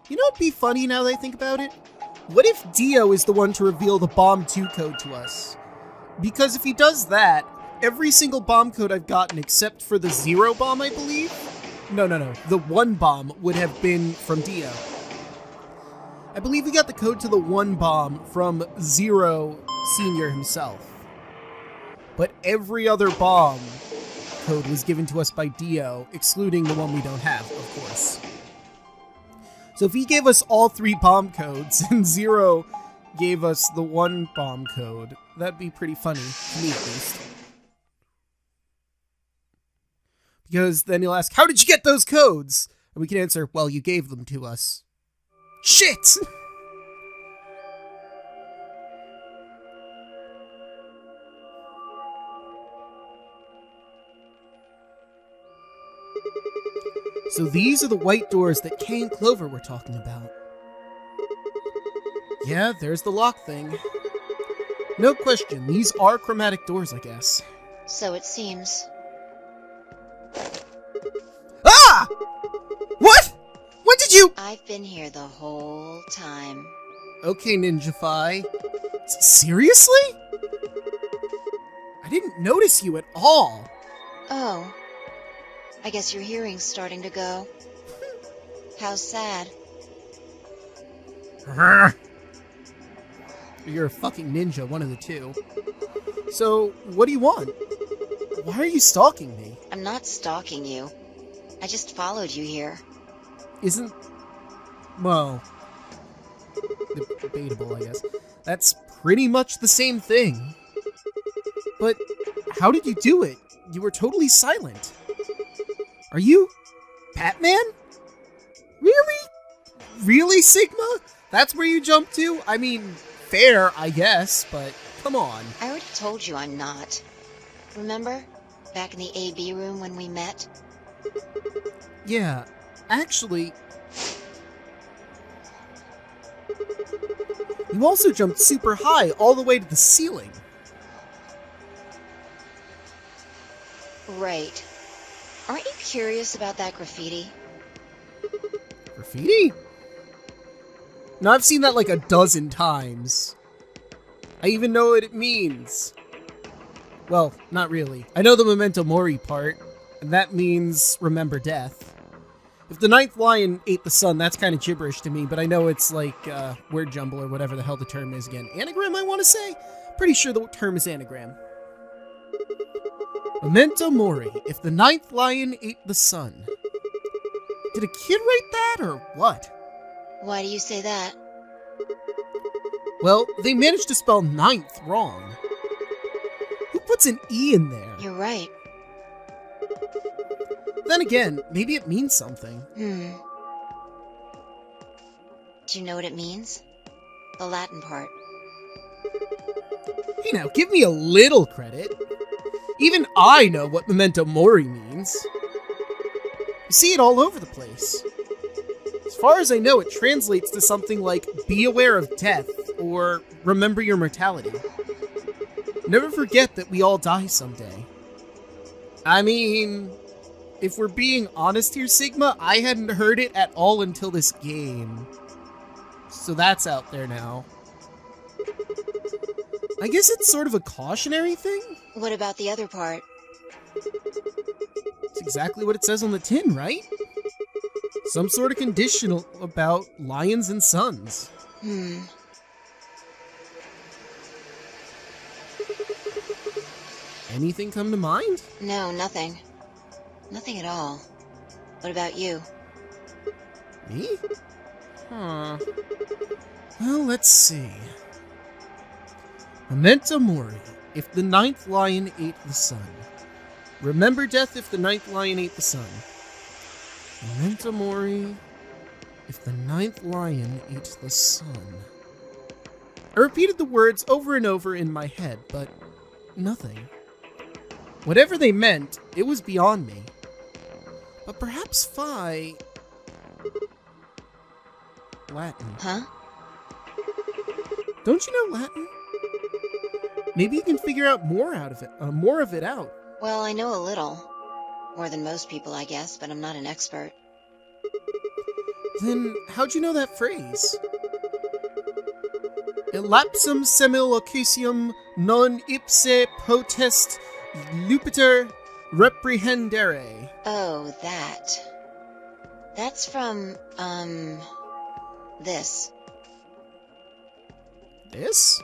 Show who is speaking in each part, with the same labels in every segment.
Speaker 1: You know what'd be funny now that I think about it? What if Dio is the one to reveal the Bomb 2 code to us? Because if he does that, every single bomb code I've gotten except for the 0 bomb, I believe? No. The 1 bomb would have been from Dio. I believe we got the code to the 1 bomb from Zero Senior himself. But every other bomb code was given to us by Dio, excluding the one we don't have, of course. So if he gave us all 3 bomb codes and Zero gave us the 1 bomb code, that'd be pretty funny, to me at least. Because then he'll ask, how did you get those codes? And we can answer, well, you gave them to us. Shit! So these are the white doors that Kay and Clover were talking about. Yeah, there's the lock thing. No question, these are chromatic doors, I guess.
Speaker 2: So it seems.
Speaker 1: Ah! What? When did you...
Speaker 2: I've been here the whole time.
Speaker 1: Okay, Ninja-Fi. Seriously? I didn't notice you at all.
Speaker 2: Oh. I guess your hearing's starting to go. How sad.
Speaker 1: You're a fucking ninja, one of the two. So, what do you want? Why are you stalking me?
Speaker 2: I'm not stalking you. I just followed you here.
Speaker 1: Isn't... well... debatable, I guess. That's pretty much the same thing. But how did you do it? You were totally silent. Are you... Batman? Really? Really, Sigma? That's where you jumped to? I mean, fair, I guess, but come on.
Speaker 2: I already told you I'm not. Remember? Back in the AB room when we met?
Speaker 1: Yeah, actually... you also jumped super high, all the way to the ceiling.
Speaker 2: Right. Aren't you curious about that graffiti?
Speaker 1: Graffiti? No, I've seen that like a dozen times. I even know what it means. Well, not really. I know the Memento Mori part, and that means remember death. If the ninth lion ate the sun, that's kind of gibberish to me, but I know it's like word jumble or whatever the hell the term is again. Anagram, I want to say? Pretty sure the term is anagram. Memento Mori, if the ninth lion ate the sun. Did a kid write that, or what?
Speaker 2: Why do you say that?
Speaker 1: Well, they managed to spell ninth wrong. Who puts an E in there?
Speaker 2: You're right.
Speaker 1: Then again, maybe it means something.
Speaker 2: Do you know what it means? The Latin part.
Speaker 1: Hey now, give me a little credit. Even I know what Memento Mori means. You see it all over the place. As far as I know, it translates to something like, be aware of death, or remember your mortality. Never forget that we all die someday. I mean, if we're being honest here, Sigma, I hadn't heard it at all until this game. So that's out there now. I guess it's sort of a cautionary thing?
Speaker 2: What about the other part?
Speaker 1: It's exactly what it says on the tin, right? Some sort of conditional about lions and suns. Anything come to mind?
Speaker 2: No, nothing. Nothing at all. What about you?
Speaker 1: Me? Huh. Well, let's see. Memento Mori, if the ninth lion ate the sun. Remember death if the ninth lion ate the sun. Memento Mori, if the ninth lion ate the sun. I repeated the words over and over in my head, but nothing. Whatever they meant, it was beyond me. But perhaps Phi... Latin.
Speaker 2: Huh?
Speaker 1: Don't you know Latin? Maybe you can figure out more of it out.
Speaker 2: Well, I know a little. More than most people, I guess, but I'm not an expert.
Speaker 1: Then how'd you know that phrase? Elapsum semel occasionum non ipse potest Lupiter reprehendere.
Speaker 2: Oh, that. That's from, this.
Speaker 1: This?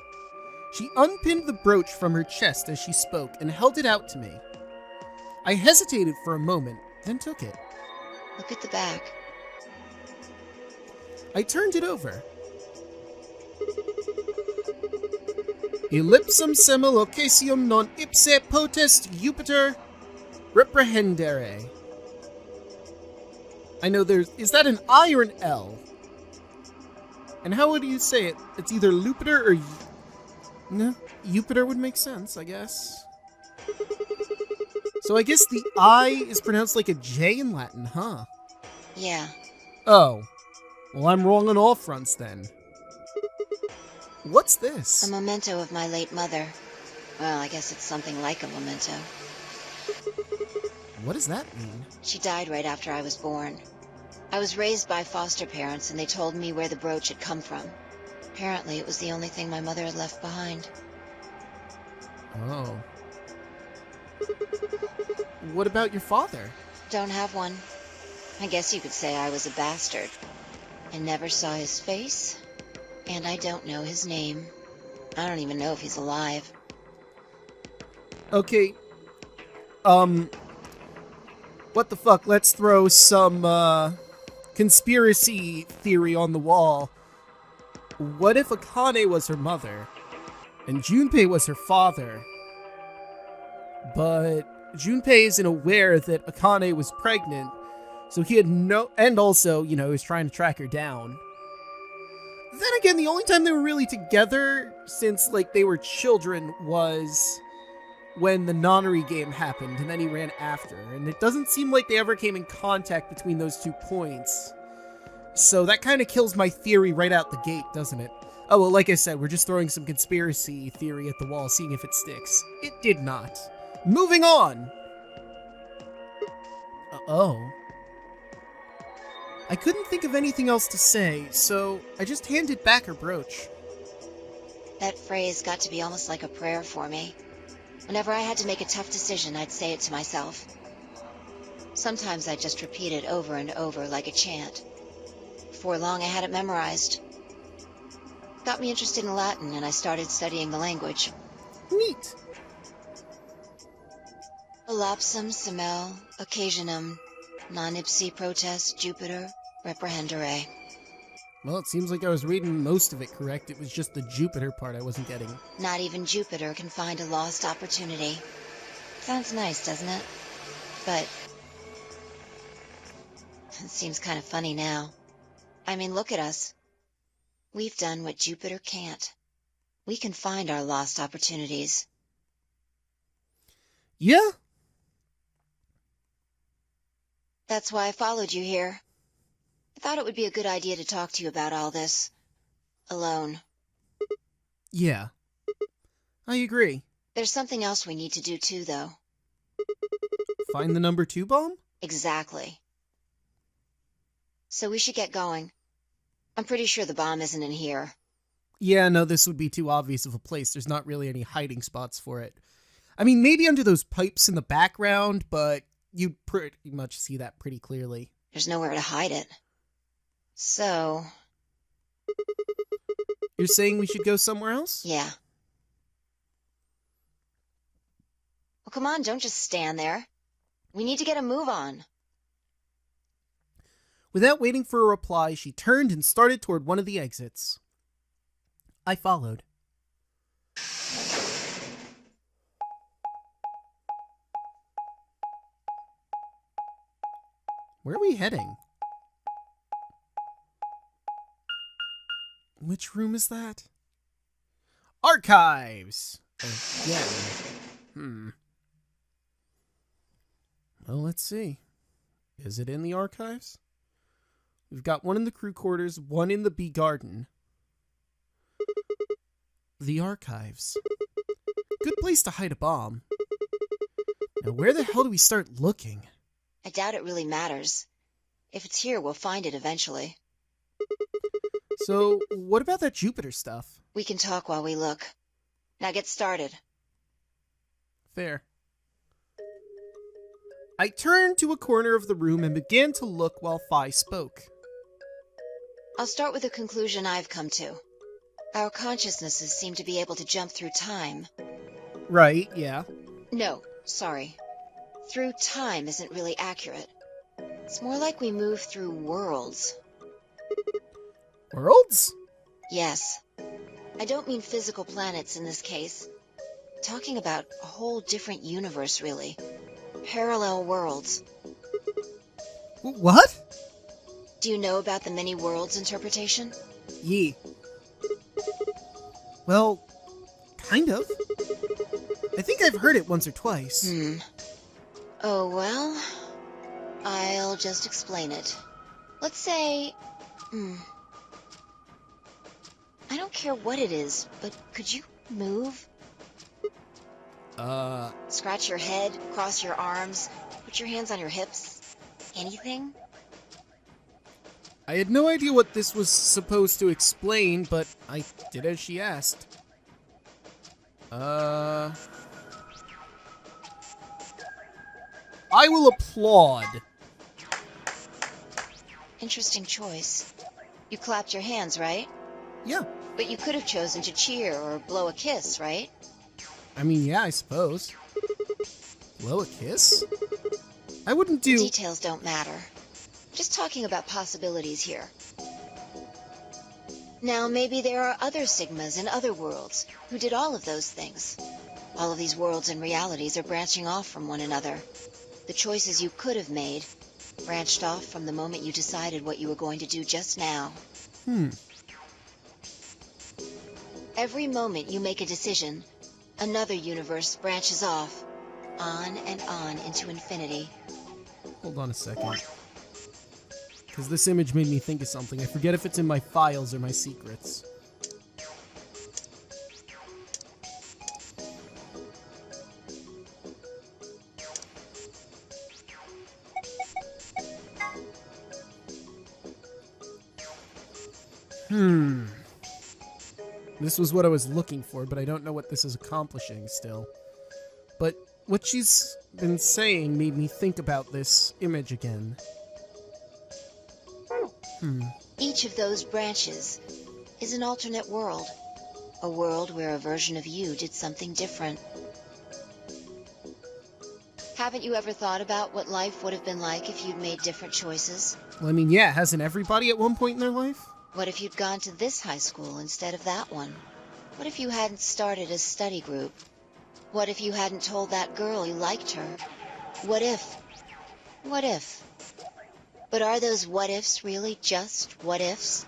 Speaker 1: She unpinned the brooch from her chest as she spoke and held it out to me. I hesitated for a moment, then took it.
Speaker 2: Look at the back.
Speaker 1: I turned it over. Ellipsum semel occasionum non ipse potest Jupiter reprehendere. I know is that an I or an L? And how would you say it? It's either Lupiter or... No, Jupiter would make sense, I guess. So I guess the I is pronounced like a J in Latin, huh?
Speaker 2: Yeah.
Speaker 1: Oh. Well, I'm wrong on all fronts then. What's this?
Speaker 2: A memento of my late mother. Well, I guess it's something like a memento.
Speaker 1: What does that mean?
Speaker 2: She died right after I was born. I was raised by foster parents, and they told me where the brooch had come from. Apparently, it was the only thing my mother had left behind.
Speaker 1: Oh. What about your father?
Speaker 2: Don't have one. I guess you could say I was a bastard. I never saw his face, and I don't know his name. I don't even know if he's alive.
Speaker 1: Okay. What the fuck? Let's throw some, conspiracy theory on the wall. What if Akane was her mother, and Junpei was her father, but Junpei isn't aware that Akane was pregnant, so he had and also, he was trying to track her down. Then again, the only time they were really together since, they were children was when the nonary game happened, and then he ran after, and it doesn't seem like they ever came in contact between those 2 points. So that kind of kills my theory right out the gate, doesn't it? Oh, well, like I said, we're just throwing some conspiracy theory at the wall, seeing if it sticks. It did not. Moving on! Oh. I couldn't think of anything else to say, so I just handed back her brooch.
Speaker 2: That phrase got to be almost like a prayer for me. Whenever I had to make a tough decision, I'd say it to myself. Sometimes I'd just repeat it over and over like a chant. Before long, I had it memorized. Got me interested in Latin, and I started studying the language.
Speaker 1: Neat.
Speaker 2: Elapsum semel occasionum non ipse protest Jupiter reprehendere.
Speaker 1: Well, it seems like I was reading most of it correct. It was just the Jupiter part I wasn't getting.
Speaker 2: Not even Jupiter can find a lost opportunity. Sounds nice, doesn't it? But it seems kind of funny now. I mean, look at us. We've done what Jupiter can't. We can find our lost opportunities.
Speaker 1: Yeah?
Speaker 2: That's why I followed you here. I thought it would be a good idea to talk to you about all this. Alone.
Speaker 1: Yeah. I agree.
Speaker 2: There's something else we need to do too, though.
Speaker 1: Find the number 2 bomb?
Speaker 2: Exactly. So we should get going. I'm pretty sure the bomb isn't in here.
Speaker 1: Yeah, no, this would be too obvious of a place. There's not really any hiding spots for it. I mean, maybe under those pipes in the background, but you'd pretty much see that pretty clearly.
Speaker 2: There's nowhere to hide it. So...
Speaker 1: You're saying we should go somewhere else?
Speaker 2: Yeah. Well, come on, don't just stand there. We need to get a move on.
Speaker 1: Without waiting for a reply, she turned and started toward one of the exits. I followed. Where are we heading? Which room is that? Archives! Again. Well, let's see. Is it in the archives? We've got one in the crew quarters, one in the B garden. The archives. Good place to hide a bomb. Now, where the hell do we start looking?
Speaker 2: I doubt it really matters. If it's here, we'll find it eventually.
Speaker 1: So, what about that Jupiter stuff?
Speaker 2: We can talk while we look. Now get started.
Speaker 1: Fair. I turned to a corner of the room and began to look while Phi spoke.
Speaker 2: I'll start with a conclusion I've come to. Our consciousnesses seem to be able to jump through time.
Speaker 1: Right, yeah.
Speaker 2: No, sorry. Through time isn't really accurate. It's more like we move through worlds.
Speaker 1: Worlds?
Speaker 2: Yes. I don't mean physical planets in this case. Talking about a whole different universe, really. Parallel worlds.
Speaker 1: What?
Speaker 2: Do you know about the many worlds interpretation?
Speaker 1: Ye. Well, kind of. I think I've heard it once or twice.
Speaker 2: Oh, well, I'll just explain it. Let's say, I don't care what it is, but could you move? Scratch your head, cross your arms, put your hands on your hips. Anything?
Speaker 1: I had no idea what this was supposed to explain, but I did as she asked. I will applaud.
Speaker 2: Interesting choice. You clapped your hands, right?
Speaker 1: Yeah.
Speaker 2: But you could have chosen to cheer or blow a kiss, right?
Speaker 1: I mean, yeah, I suppose. Blow a kiss? I wouldn't do...
Speaker 2: Details don't matter. Just talking about possibilities here. Now, maybe there are other Sigmas in other worlds who did all of those things. All of these worlds and realities are branching off from one another. The choices you could have made branched off from the moment you decided what you were going to do just now. Every moment you make a decision, another universe branches off, on and on into infinity.
Speaker 1: Hold on a second. Because this image made me think of something. I forget if it's in my files or my secrets. This was what I was looking for, but I don't know what this is accomplishing still. But what she's been saying made me think about this image again.
Speaker 2: Each of those branches is an alternate world. A world where a version of you did something different. Haven't you ever thought about what life would have been like if you'd made different choices?
Speaker 1: Well, I mean, yeah, hasn't everybody at one point in their life?
Speaker 2: What if you'd gone to this high school instead of that one? What if you hadn't started a study group? What if you hadn't told that girl you liked her? What if? What if? But are those what-ifs really just what-ifs?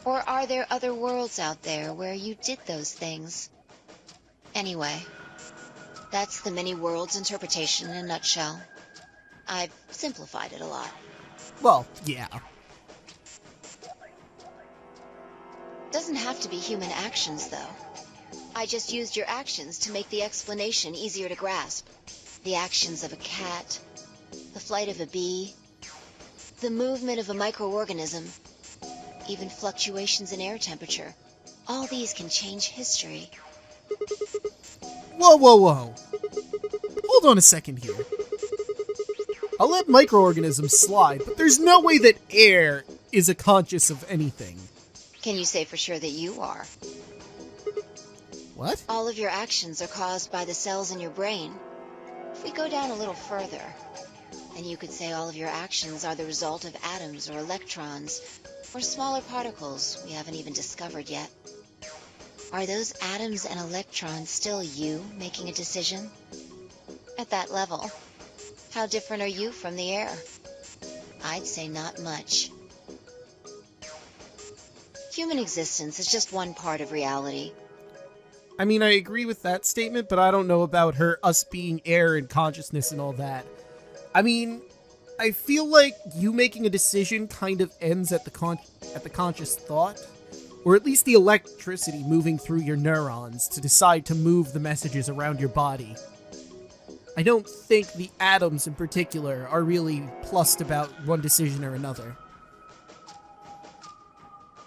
Speaker 2: Or are there other worlds out there where you did those things? Anyway, that's the many worlds interpretation in a nutshell. I've simplified it a lot.
Speaker 1: Well, yeah.
Speaker 2: Doesn't have to be human actions, though. I just used your actions to make the explanation easier to grasp. The actions of a cat, the flight of a bee, the movement of a microorganism, even fluctuations in air temperature. All these can change history.
Speaker 1: Whoa, whoa, whoa. Hold on a second here. I'll let microorganisms slide, but there's no way that air is a conscious of anything.
Speaker 2: Can you say for sure that you are?
Speaker 1: What?
Speaker 2: All of your actions are caused by the cells in your brain. If we go down a little further, then you could say all of your actions are the result of atoms or electrons, or smaller particles we haven't even discovered yet. Are those atoms and electrons still you making a decision? At that level, how different are you from the air? I'd say not much. Human existence is just one part of reality.
Speaker 1: I mean, I agree with that statement, but I don't know about us being air and consciousness and all that. I mean, I feel like you making a decision kind of ends at the conscious thought, or at least the electricity moving through your neurons to decide to move the messages around your body. I don't think the atoms in particular are really plussed about one decision or another.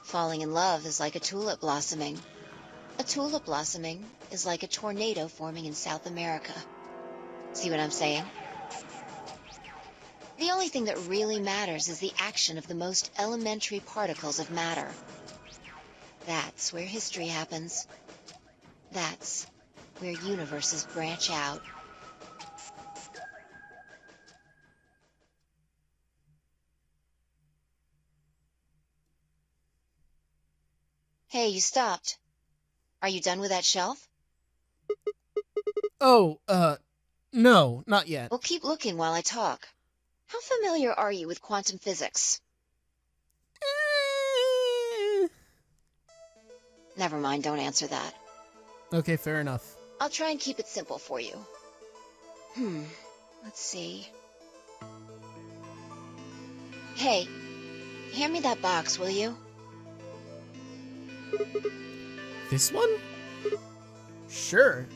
Speaker 2: Falling in love is like a tulip blossoming. A tulip blossoming is like a tornado forming in South America. See what I'm saying? The only thing that really matters is the action of the most elementary particles of matter. That's where history happens. That's where universes branch out. Hey, you stopped. Are you done with that shelf?
Speaker 1: Oh, no, not yet.
Speaker 2: Well, keep looking while I talk. How familiar are you with quantum physics? Never mind, don't answer that.
Speaker 1: Okay, fair enough.
Speaker 2: I'll try and keep it simple for you. Let's see. Hey, hand me that box, will you?
Speaker 1: This one? Sure.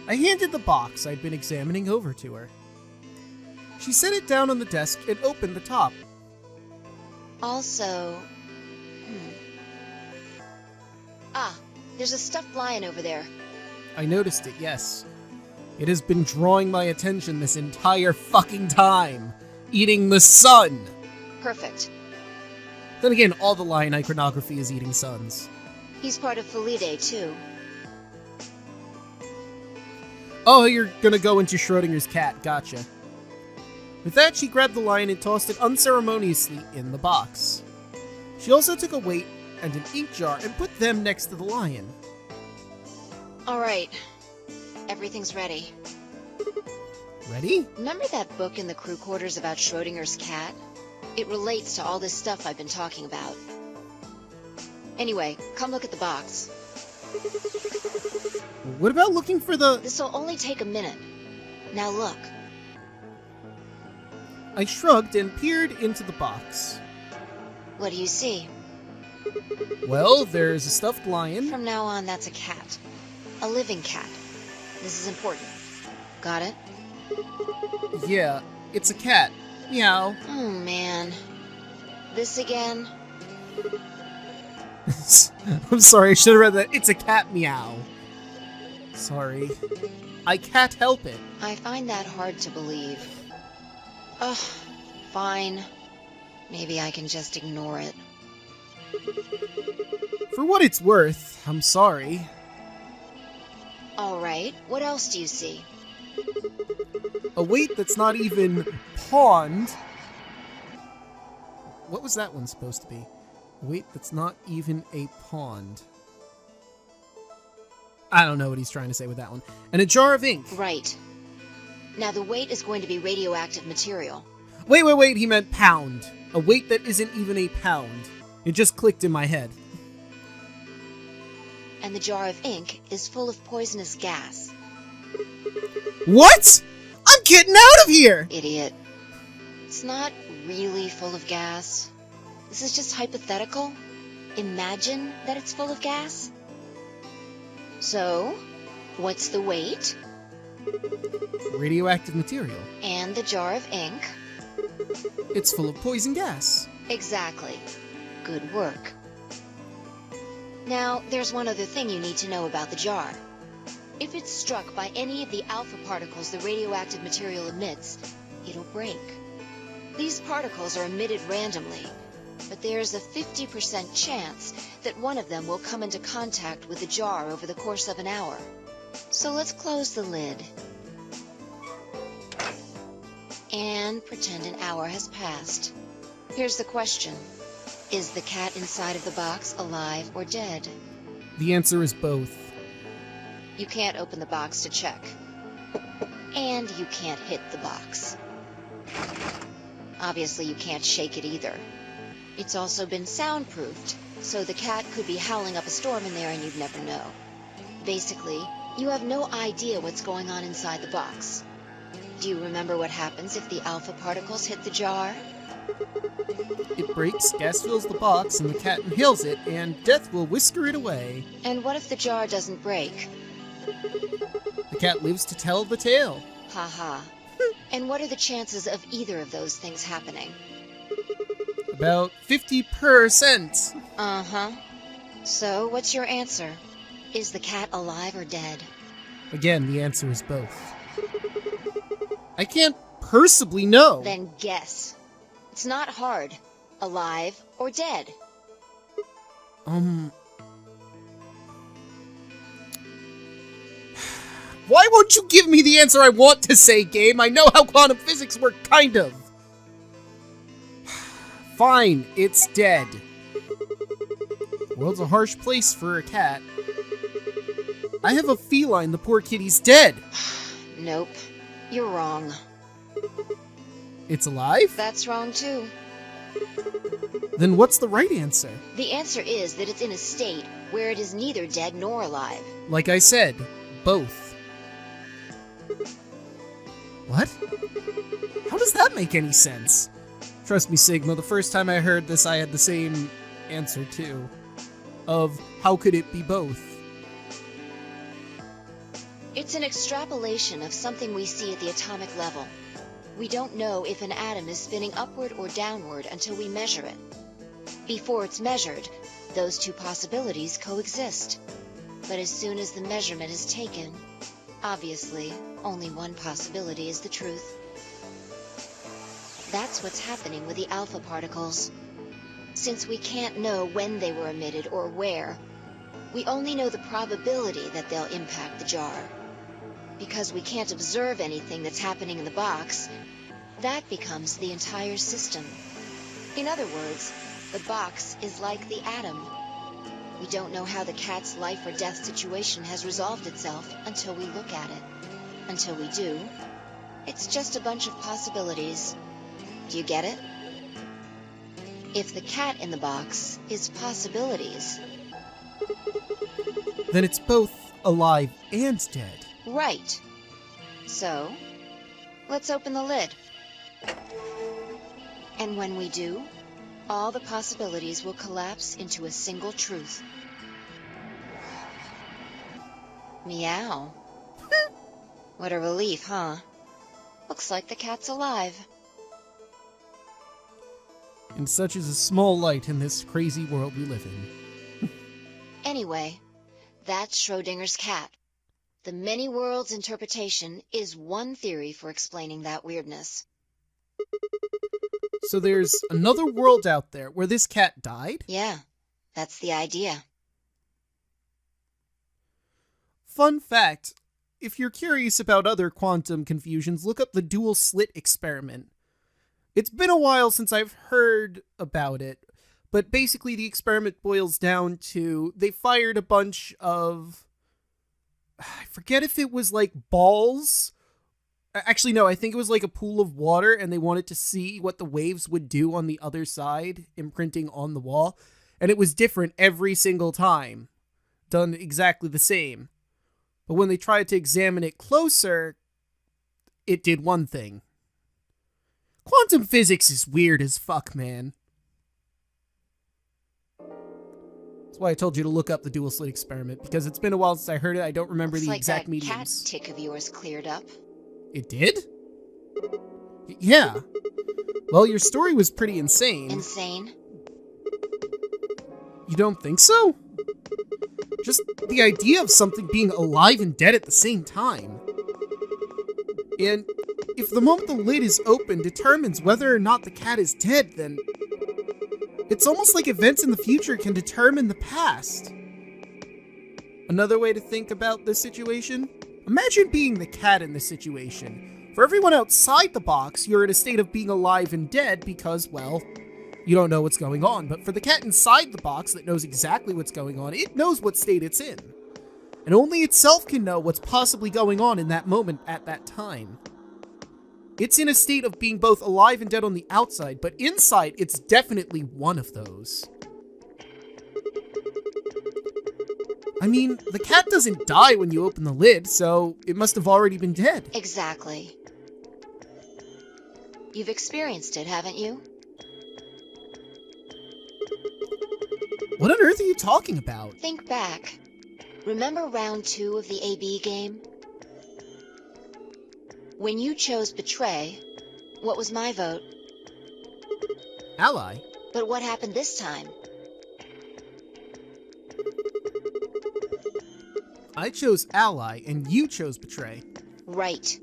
Speaker 1: I handed the box I'd been examining over to her. She set it down on the desk and opened the top.
Speaker 2: Also... Ah, there's a stuffed lion over there.
Speaker 1: I noticed it, yes. It has been drawing my attention this entire fucking time. Eating the sun!
Speaker 2: Perfect.
Speaker 1: Then again, all the lion iconography is eating suns.
Speaker 2: He's part of Felidae, too.
Speaker 1: Oh, you're gonna go into Schrödinger's cat, gotcha. With that, she grabbed the lion and tossed it unceremoniously in the box. She also took a weight and an ink jar and put them next to the lion.
Speaker 2: Alright. Everything's ready.
Speaker 1: Ready?
Speaker 2: Remember that book in the crew quarters about Schrödinger's cat? It relates to all this stuff I've been talking about. Anyway, come look at the box.
Speaker 1: What about looking for the...
Speaker 2: This'll only take a minute. Now look.
Speaker 1: I shrugged and peered into the box.
Speaker 2: What do you see?
Speaker 1: Well, there's a stuffed lion.
Speaker 2: From now on, that's a cat. A living cat. This is important. Got it?
Speaker 1: Yeah, it's a cat. Meow.
Speaker 2: Oh, man. This again?
Speaker 1: I'm sorry, I should have read that. It's a cat meow. Sorry. I can't help it.
Speaker 2: I find that hard to believe. Ugh, fine. Maybe I can just ignore it.
Speaker 1: For what it's worth, I'm sorry.
Speaker 2: Alright, what else do you see?
Speaker 1: A weight that's not even pawned. What was that one supposed to be? A weight that's not even a pond. I don't know what he's trying to say with that one. And a jar of ink.
Speaker 2: Right. Now the weight is going to be radioactive material.
Speaker 1: Wait, he meant pound. A weight that isn't even a pound. It just clicked in my head.
Speaker 2: And the jar of ink is full of poisonous gas.
Speaker 1: What? I'm getting out of here!
Speaker 2: Idiot. It's not really full of gas. This is just hypothetical. Imagine that it's full of gas. So, what's the weight?
Speaker 1: Radioactive material.
Speaker 2: And the jar of ink?
Speaker 1: It's full of poison gas.
Speaker 2: Exactly. Good work. Now, there's one other thing you need to know about the jar. If it's struck by any of the alpha particles the radioactive material emits, it'll break. These particles are emitted randomly, but there's a 50% chance that one of them will come into contact with the jar over the course of an hour. So let's close the lid. And pretend an hour has passed. Here's the question. Is the cat inside of the box alive or dead?
Speaker 1: The answer is both.
Speaker 2: You can't open the box to check. And you can't hit the box. Obviously, you can't shake it either. It's also been soundproofed, so the cat could be howling up a storm in there and you'd never know. Basically, you have no idea what's going on inside the box. Do you remember what happens if the alpha particles hit the jar?
Speaker 1: It breaks, gas fills the box, and the cat inhales it, and death will whisker it away.
Speaker 2: And what if the jar doesn't break?
Speaker 1: The cat lives to tell the tale.
Speaker 2: Haha. And what are the chances of either of those things happening?
Speaker 1: About 50%.
Speaker 2: Uh-huh. So, what's your answer? Is the cat alive or dead?
Speaker 1: Again, the answer is both. I can't possibly know.
Speaker 2: Then guess. It's not hard. Alive or dead?
Speaker 1: Why won't you give me the answer I want to say, game? I know how quantum physics work, kind of. Fine, it's dead. The world's a harsh place for a cat. I have a feline the poor kitty's dead.
Speaker 2: Nope. You're wrong.
Speaker 1: It's alive?
Speaker 2: That's wrong too.
Speaker 1: Then what's the right answer?
Speaker 2: The answer is that it's in a state where it is neither dead nor alive.
Speaker 1: Like I said, both. What? How does that make any sense? Trust me, Sigma, the first time I heard this, I had the same answer too. Of how could it be both?
Speaker 2: It's an extrapolation of something we see at the atomic level. We don't know if an atom is spinning upward or downward until we measure it. Before it's measured, those two possibilities coexist. But as soon as the measurement is taken, obviously, only one possibility is the truth. That's what's happening with the alpha particles. Since we can't know when they were emitted or where, we only know the probability that they'll impact the jar. Because we can't observe anything that's happening in the box, that becomes the entire system. In other words, the box is like the atom. We don't know how the cat's life or death situation has resolved itself until we look at it. Until we do, it's just a bunch of possibilities. Do you get it? If the cat in the box is possibilities,
Speaker 1: Then it's both alive and dead.
Speaker 2: right. So, let's open the lid. And when we do, all the possibilities will collapse into a single truth. Meow. What a relief, huh? Looks like the cat's alive.
Speaker 1: And such is a small light in this crazy world we live in.
Speaker 2: Anyway, that's Schrödinger's cat. The many worlds interpretation is one theory for explaining that weirdness.
Speaker 1: So there's another world out there where this cat died?
Speaker 2: Yeah, that's the idea.
Speaker 1: Fun fact, if you're curious about other quantum confusions, look up the dual slit experiment. It's been a while since I've heard about it, but basically the experiment boils down to they fired a bunch of... I forget if it was like balls. Actually, no, I think it was like a pool of water, and they wanted to see what the waves would do on the other side, imprinting on the wall. And it was different every single time. Done exactly the same. But when they tried to examine it closer, it did one thing. Quantum physics is weird as fuck, man. That's why I told you to look up the dual slit experiment, because it's been a while since I heard it. I don't remember the exact mediums.
Speaker 2: Looks like that cat tick of yours cleared up.
Speaker 1: It did? Yeah. Well, your story was pretty insane.
Speaker 2: Insane?
Speaker 1: You don't think so? Just the idea of something being alive and dead at the same time. And if the moment the lid is open determines whether or not the cat is dead, then it's almost like events in the future can determine the past. Another way to think about this situation? Imagine being the cat in this situation. For everyone outside the box, you're in a state of being alive and dead because, well, you don't know what's going on. But for the cat inside the box that knows exactly what's going on, it knows what state it's in. And only itself can know what's possibly going on in that moment at that time. It's in a state of being both alive and dead on the outside, but inside, it's definitely one of those. I mean, the cat doesn't die when you open the lid, so it must have already been dead.
Speaker 2: Exactly. You've experienced it, haven't you?
Speaker 1: What on earth are you talking about?
Speaker 2: Think back. Remember round 2 of the AB game? When you chose Betray, what was my vote?
Speaker 1: Ally?
Speaker 2: But what happened this time?
Speaker 1: I chose ally, and you chose betray.
Speaker 2: Right.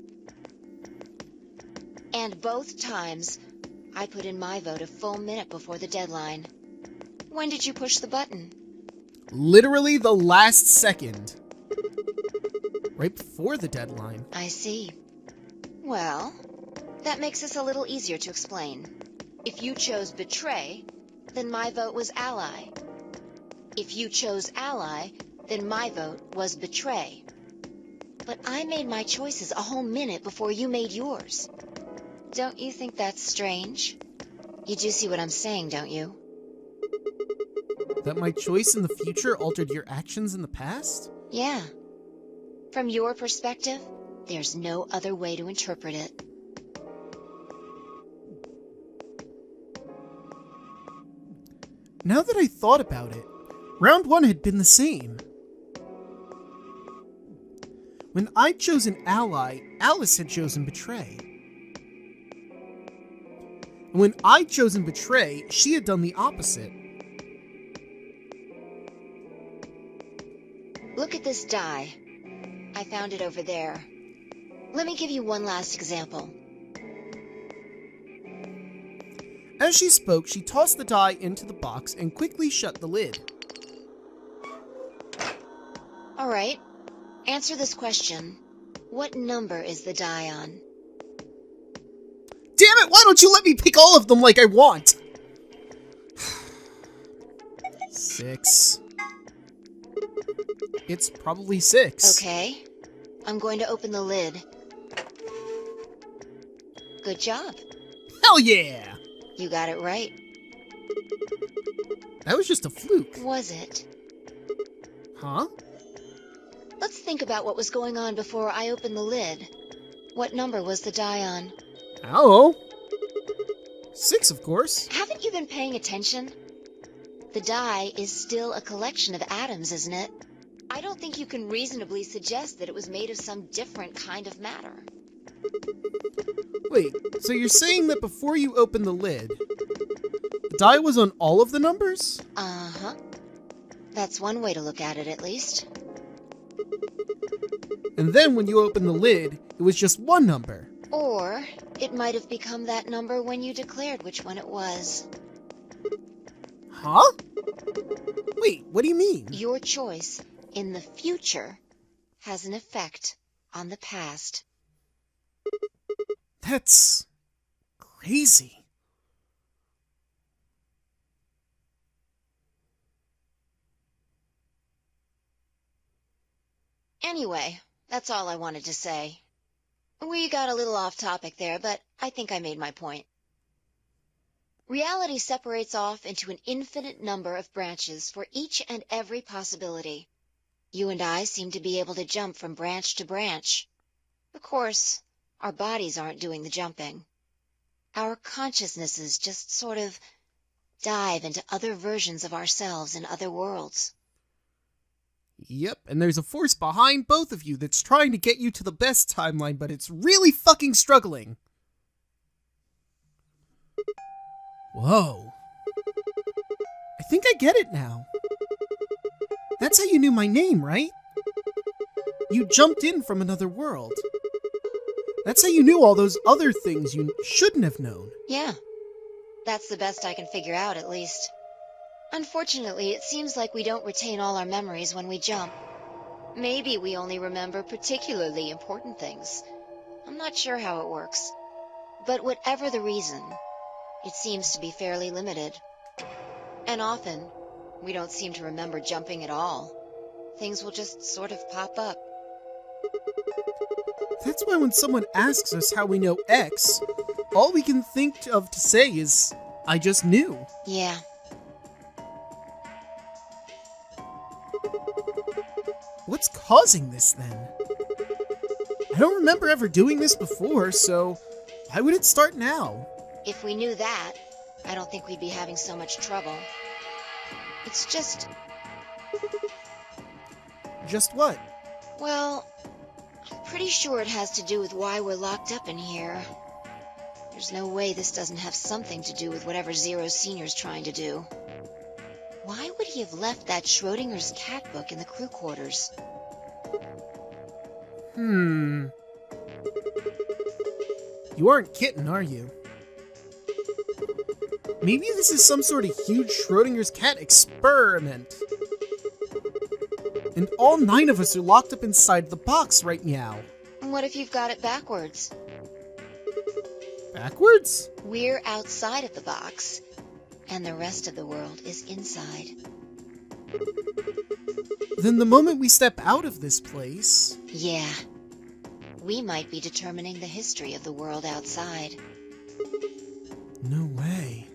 Speaker 2: And both times, I put in my vote a full minute before the deadline. When did you push the button?
Speaker 1: Literally the last second. Right before the deadline.
Speaker 2: I see. Well, that makes this a little easier to explain. If you chose betray, then my vote was ally. If you chose ally, then my vote was betray. But I made my choices a whole minute before you made yours. Don't you think that's strange? You do see what I'm saying, don't you?
Speaker 1: That my choice in the future altered your actions in the past?
Speaker 2: Yeah. From your perspective, there's no other way to interpret it.
Speaker 1: Now that I thought about it, round 1 had been the same. When I'd chosen ally, Alice had chosen betray. And when I'd chosen betray, she had done the opposite.
Speaker 2: Look at this die. I found it over there. Let me give you one last example.
Speaker 1: As she spoke, she tossed the die into the box and quickly shut the lid.
Speaker 2: All right. Answer this question. What number is the die on?
Speaker 1: Damn it, why don't you let me pick all of them like I want? 6. It's probably 6.
Speaker 2: Okay. I'm going to open the lid. Good job.
Speaker 1: Hell yeah!
Speaker 2: You got it right.
Speaker 1: That was just a fluke.
Speaker 2: Was it?
Speaker 1: Huh?
Speaker 2: Let's think about what was going on before I opened the lid. What number was the die on?
Speaker 1: Oh. 6, of course.
Speaker 2: Haven't you been paying attention? The die is still a collection of atoms, isn't it? I don't think you can reasonably suggest that it was made of some different kind of matter.
Speaker 1: Wait, so you're saying that before you opened the lid, the die was on all of the numbers?
Speaker 2: Uh-huh. That's one way to look at it, at least.
Speaker 1: And then when you opened the lid, it was just one number.
Speaker 2: Or it might have become that number when you declared which one it was.
Speaker 1: Huh? Wait, what do you mean?
Speaker 2: Your choice in the future has an effect on the past.
Speaker 1: That's crazy.
Speaker 2: Anyway, that's all I wanted to say. We got a little off topic there, but I think I made my point. Reality separates off into an infinite number of branches for each and every possibility. You and I seem to be able to jump from branch to branch. Of course, our bodies aren't doing the jumping. Our consciousnesses just sort of dive into other versions of ourselves in other worlds.
Speaker 1: Yep, and there's a force behind both of you that's trying to get you to the best timeline, but it's really fucking struggling. Whoa. I think I get it now. That's how you knew my name, right? You jumped in from another world. That's how you knew all those other things you shouldn't have known.
Speaker 2: Yeah, that's the best I can figure out, at least. Unfortunately, it seems like we don't retain all our memories when we jump. Maybe we only remember particularly important things. I'm not sure how it works. But whatever the reason, it seems to be fairly limited. And often, we don't seem to remember jumping at all. Things will just sort of pop up.
Speaker 1: That's why when someone asks us how we know X, all we can think of to say is, I just knew.
Speaker 2: Yeah.
Speaker 1: What's causing this, then? I don't remember ever doing this before, so why would it start now?
Speaker 2: If we knew that, I don't think we'd be having so much trouble. It's just...
Speaker 1: Just what?
Speaker 2: Well, I'm pretty sure it has to do with why we're locked up in here. There's no way this doesn't have something to do with whatever Zero Senior's trying to do. Why would he have left that Schrödinger's cat book in the crew quarters?
Speaker 1: You aren't kidding, are you? Maybe this is some sort of huge Schrödinger's cat experiment. And all 9 of us are locked up inside the box right now.
Speaker 2: What if you've got it backwards?
Speaker 1: Backwards?
Speaker 2: We're outside of the box, and the rest of the world is inside.
Speaker 1: Then the moment we step out of this place...
Speaker 2: Yeah. We might be determining the history of the world outside.
Speaker 1: No way.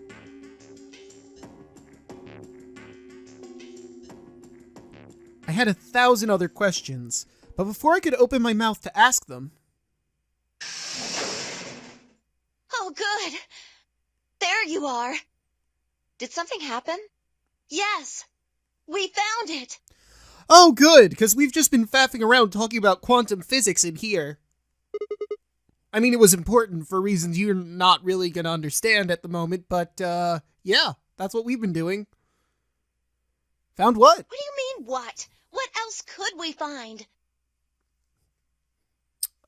Speaker 1: I had 1,000 other questions, but before I could open my mouth to ask them...
Speaker 2: Oh, good! There you are! Did something happen? Yes! We found it!
Speaker 1: Oh, good, because we've just been faffing around talking about quantum physics in here. I mean, it was important for reasons you're not really going to understand at the moment, but, yeah, that's what we've been doing. Found what?
Speaker 2: What do you mean, what? What else could we find?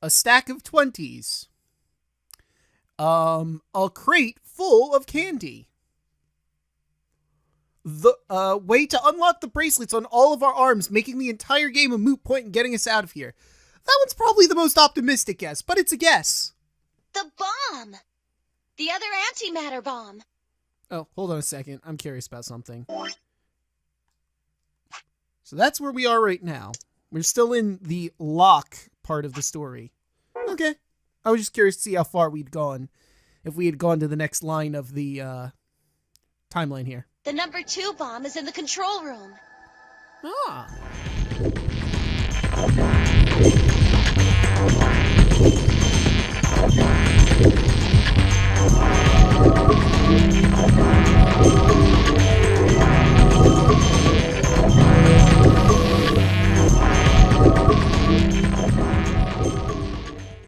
Speaker 1: A stack of 20s. A crate full of candy. The way to unlock the bracelets on all of our arms, making the entire game a moot point and getting us out of here. That one's probably the most optimistic guess, but it's a guess.
Speaker 2: The bomb! The other antimatter bomb.
Speaker 1: Oh, hold on a second. I'm curious about something. So that's where we are right now. We're still in the lock part of the story. Okay. I was just curious to see how far we'd gone. If we had gone to the next line of the timeline here.
Speaker 2: The number 2 bomb is in the control room.
Speaker 1: Ah.